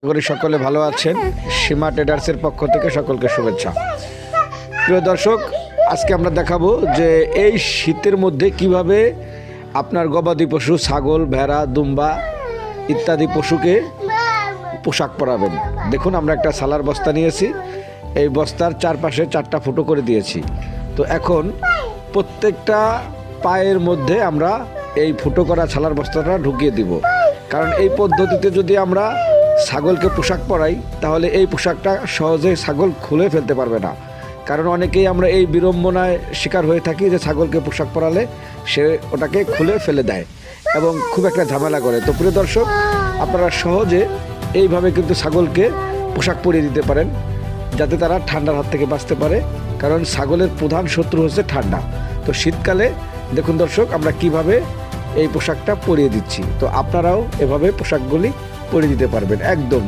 করি সকলে ভালো আছেন। সীমা ট্রেডার্সের পক্ষ থেকে সকলকে শুভেচ্ছা। প্রিয় দর্শক, আজকে আমরা দেখাবো যে এই শীতের মধ্যে কিভাবে আপনার গবাদি পশু, ছাগল, ভেড়া, দুম্বা ইত্যাদি পশুকে পোশাক পরাবেন। দেখুন, আমরা একটা সালার বস্তা নিয়েছি। এই বস্তার চারপাশে 4টা ফুটো করে দিয়েছি। তো এখন প্রত্যেকটা পায়ের মধ্যে আমরা এই ফুটো করা ছালার বস্তাটা ঢুকিয়ে দিব। কারণ এই পদ্ধতিতে যদি আমরা ছাগলকে পোশাক পরাই তাহলে এই পোশাকটা সহজে ছাগল খুলে ফেলতে পারবে না। কারণ অনেকেই আমরা এই বিড়ম্বনায় শিকার হয়ে থাকি যে ছাগলকে পোশাক পরালে সে ওটাকে খুলে ফেলে দেয় এবং খুব একটা ঝামেলা করে। তো প্রিয় দর্শক, আপনারা সহজে এইভাবে কিন্তু ছাগলকে পোশাক পরিয়ে দিতে পারেন যাতে তারা ঠান্ডার হাত থেকে বাঁচতে পারে। কারণ ছাগলের প্রধান শত্রু হচ্ছে ঠান্ডা। তো শীতকালে দেখুন দর্শক, আমরা কিভাবে এই পোশাকটা পরিয়ে দিচ্ছি। তো আপনারাও এভাবে পোশাকগুলি পরিয়ে দিতে পারবেন একদম